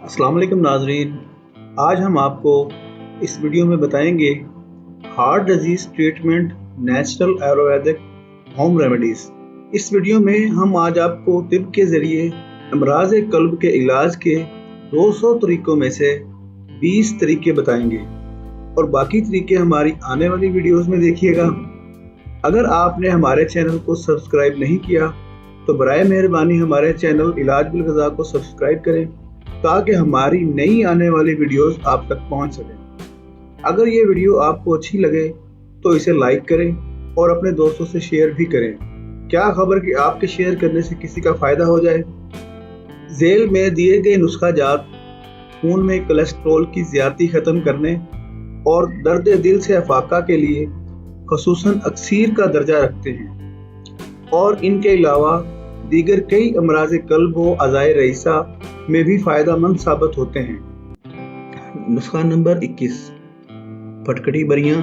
अस्सलाम वालेकुम नाजरीन। आज हम आपको इस वीडियो में बताएंगे heart disease treatment natural Ayurvedic home remedies. इस वीडियो में हम आज आपको तिब के ज़रिए अमराज कल्ब के इलाज के 200 तरीक़ों में से 20 तरीके बताएंगे और बाकी तरीके हमारी आने वाली वीडियोस में देखिएगा। अगर आपने हमारे चैनल को सब्सक्राइब नहीं किया तो बराए मेहरबानी हमारे चैनल इलाज बिल ग़ज़ा को सब्सक्राइब करें ताकि हमारी नई आने वाली वीडियोस आप तक पहुंच सकें। अगर ये वीडियो आपको अच्छी लगे तो इसे लाइक करें और अपने दोस्तों से शेयर भी करें। क्या खबर कि आपके शेयर करने से किसी का फ़ायदा हो जाए। झेल में दिए गए नुस्खा जात खून में कोलेस्ट्रॉल की ज़्यादती ख़त्म करने और दर्द दिल से अफाका के लिए ख़ुसूसन अक्सीर का दर्जा रखते हैं और इनके अलावा दीगर कई अमराज कल्ब व अज़ाए रईसा में भी फ़ायदेमंद साबित होते हैं। नुस्खा नंबर 21। फटकड़ी बरियाँ,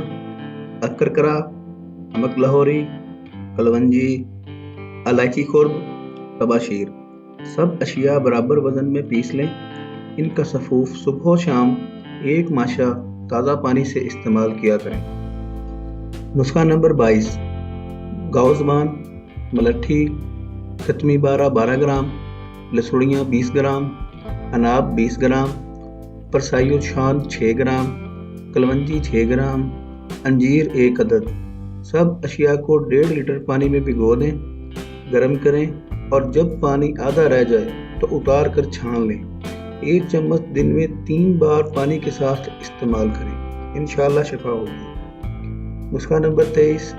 अकरकरा, नमक लाहौरी, कलवंजी, इलायची खुर्द, तबाशीर सब अशिया बराबर वज़न में पीस लें। इनका सफ़ूफ सुबह शाम एक माशा ताज़ा पानी से इस्तेमाल किया करें। नुस्खा नंबर 22। गाउज़बान, मलट्ठी, खत्मी 12 ग्राम, लसुड़ियाँ 20 ग्राम, अनाब 20 ग्राम, परसायुल शान 6 ग्राम, कलवंजी 6 ग्राम, अंजीर 1 अदद। सब अशिया को 1.5 लीटर पानी में भिगो दें, गर्म करें और जब पानी आधा रह जाए तो उतार कर छान लें। 1 चम्मच दिन में 3 बार पानी के साथ इस्तेमाल करें, इंशाअल्लाह शिफा होगी। नुस्खा नंबर 23।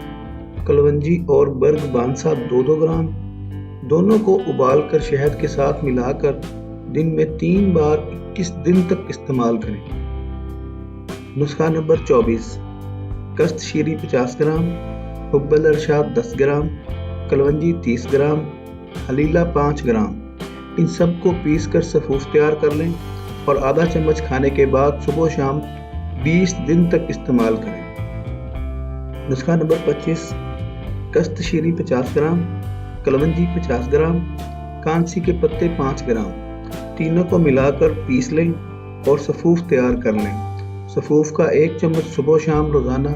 कलवंजी और बर्ग बांसा 2-2 ग्राम, दोनों को उबालकर शहद के साथ मिलाकर दिन में 3 बार 21 दिन तक इस्तेमाल करें। नुस्खा नंबर 24। कस्त शीरी 50 ग्राम, हुब्बल अरशाद 10 ग्राम, कलवंजी 30 ग्राम, हलीला 5 ग्राम। इन सब को पीस कर सफ़ूफ तैयार कर लें और आधा चम्मच खाने के बाद सुबह शाम 20 दिन तक इस्तेमाल करें। नुस्खा नंबर 25। कस्त शीरी 50 ग्राम, कलवंजी 50 ग्राम, कांसी के पत्ते 5 ग्राम। तीनों को मिलाकर पीस लें और सफ़ूफ तैयार कर लें। सफ़ूफ का 1 चम्मच सुबह शाम रोज़ाना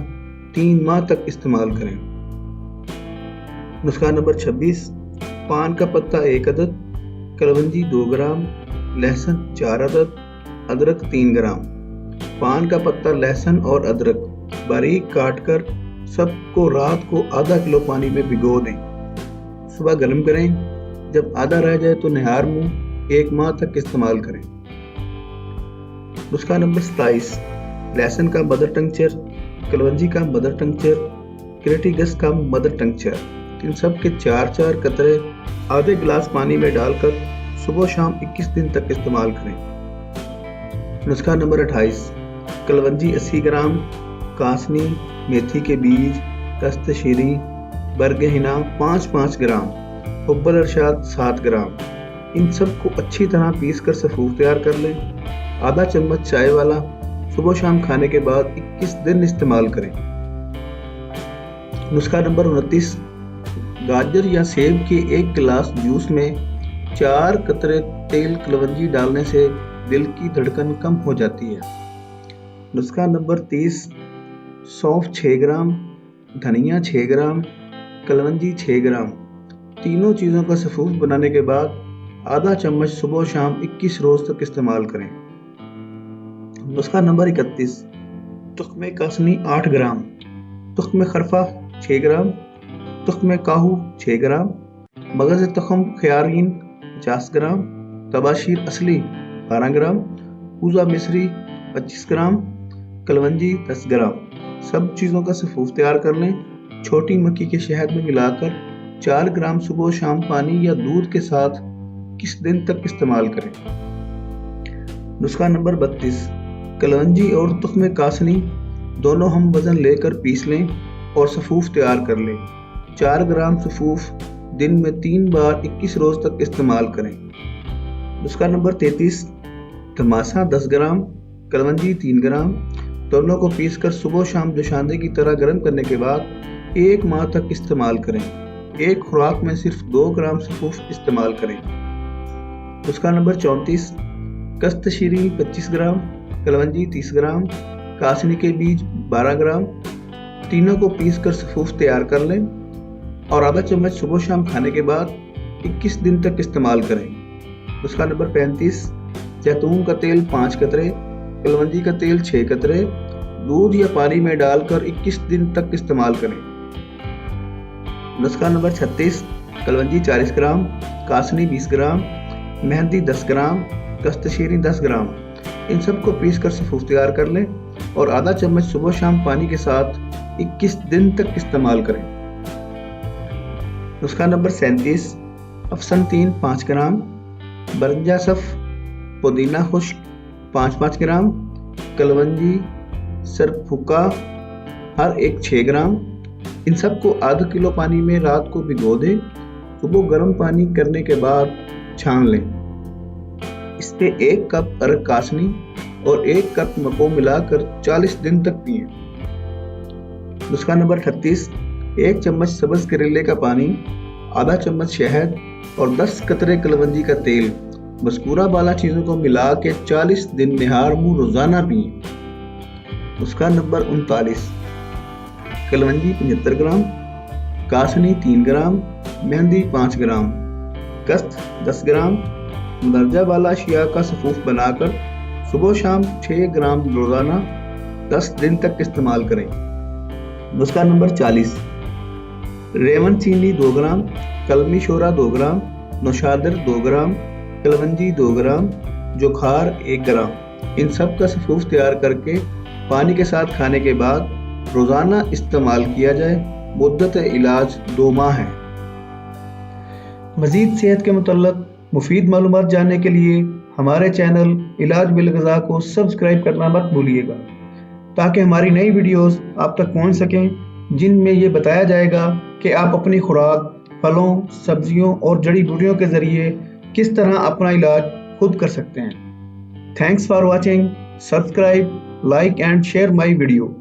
3 माह तक इस्तेमाल करें। नुस्खा नंबर 26। पान का पत्ता 1 अदद, कलवंजी 2 ग्राम, लहसुन 4 अदद, अदरक 3 ग्राम। पान का पत्ता, लहसुन और अदरक बारीक काट कर सबको रात को आधा किलो पानी में भिगो दें। सुबह गर्म करें, जब आधा रह जाए तो निहार मुंह 1 माह तक इस्तेमाल करें। नुस्खा नंबर 27। लहसुन का मदर टंक्चर, कलवंजी का मदर टंक्चर, क्रेटिगस का मदर टंक्चर, इन सब के 4-4 कतरे आधे गिलास पानी में डालकर सुबह शाम 21 दिन तक इस्तेमाल करें। नुस्खा नंबर 28। कलवंजी 80 ग्राम, कासनी, मेथी के बीज, कस्त शीरी, बर्ग हिना 5-5 ग्राम, हुब्बल अरशाद 7 ग्राम। इन सब को अच्छी तरह पीस कर सफ़ूफ तैयार कर लें। आधा चम्मच चाय वाला सुबह शाम खाने के बाद 21 दिन इस्तेमाल करें। नुस्खा नंबर 29। गाजर या सेब के 1 गिलास जूस में 4 कतरे तेल कलवंजी डालने से दिल की धड़कन कम हो जाती है। नुस्खा नंबर 30। सौंफ 6 ग्राम, धनिया 6 ग्राम, कलवंजी 6 ग्राम। तीनों चीज़ों का सफ़ूफ बनाने के बाद आधा चम्मच सुबह शाम 21 रोज़ तक इस्तेमाल करें। नुस्खा नंबर 31। तुख्मे कासनी 8 ग्राम, तुख्मे खरफा 6 ग्राम, तुख्मे काहू 6 ग्राम, मगज़ तखम ख़यारीन 50 ग्राम, तबाशीर असली 12 ग्राम, पूजा मिस्री 25 ग्राम, कलवंजी 10 ग्राम। सब चीज़ों का सफ़ूफ तैयार कर लें। छोटी मक्खी के शहद में मिलाकर 4 ग्राम सुबह शाम पानी या दूध के साथ किस दिन तक इस्तेमाल करें। नुस्खा नंबर 32। कलवंजी और तुख्मे कासनी दोनों हम वज़न लेकर पीस लें और सफ़ूफ तैयार कर लें। 4 ग्राम सफ़ूफ दिन में 3 बार 21 रोज़ तक इस्तेमाल करें। नुस्खा नंबर 33। तमासा 10 ग्राम, कलवंजी 3 ग्राम, दोनों को पीसकर सुबह शाम जोशांदे की तरह गर्म करने के बाद 1 माह तक इस्तेमाल करें। एक खुराक में सिर्फ 2 ग्राम सफ़ूफ इस्तेमाल करें। नुस्खा नंबर 34। कस्त शीरी 25 ग्राम, कलवंजी 30 ग्राम, कासनी के बीज 12 ग्राम। तीनों को पीस कर सफूफ तैयार कर लें और आधा चम्मच सुबह शाम खाने के बाद 21 दिन तक इस्तेमाल करें। नुस्खा नंबर 35, जैतून का तेल 5 कतरे, कलवंजी का तेल 6 कतरे दूध या पानी में डालकर 21 दिन तक इस्तेमाल करें। नुस्खा नंबर 36, कलवंजी 40 ग्राम, कासनी 20 ग्राम, मेहंदी 10 ग्राम, कस्तशीरी 10 ग्राम। इन सबको पीस कर सफूफ तैयार कर लें और आधा चम्मच सुबह शाम पानी के साथ 21 दिन तक इस्तेमाल करें। नुस्खा नंबर 37, अफसन 3 5 ग्राम, बरंजा सफ पुदीना खुश्क 5-5 ग्राम, कलवंजी सरफुका हर एक 6 ग्राम। इन सबको आधा किलो पानी में रात को भिगो दें। सुबह गर्म पानी करने के बाद छान लें। इस पे 1 कप अरक कासनी और 1 कप मको मिलाकर 40 दिन तक पिएं। नुस्खा नंबर 38, 1 चम्मच सब्ज करेले का पानी, आधा चम्मच शहद और 10 कतरे कलवंजी का तेल मस्कूरा वाला चीज़ों को मिला के 40 दिन निहार मुंह रोजाना पिएं। नुस्खा नंबर 39, कलवंजी 75 ग्राम, कासनी 3 ग्राम, मेहंदी 5 ग्राम, कस्त 10 ग्राम, दर्जा वाला शिया का सफूफ बनाकर सुबह शाम 6 ग्राम रोजाना 10 दिन तक इस्तेमाल करें। नुस्खा नंबर 40, रेवन चीनी 2 ग्राम, कलमी शोरा 2 ग्राम, नौशादर 2 ग्राम, कलवंजी 2 ग्राम, जोखार 1 ग्राम। इन सब का सफूफ तैयार करके पानी के साथ खाने के बाद रोजाना इस्तेमाल किया जाए। मुद्दत इलाज 2 माह है। मजीद सेहत के मुतल्लक मुफीद मालूमात जानने के लिए हमारे चैनल इलाज बिल ग़िज़ा को सब्सक्राइब करना मत भूलिएगा, ताकि हमारी नई वीडियोस आप तक पहुंच सकें, जिनमें ये बताया जाएगा कि आप अपनी खुराक, फलों, सब्जियों और जड़ी बूटियों के ज़रिए किस तरह अपना इलाज खुद कर सकते हैं। Thanks for watching, subscribe, like and share my video.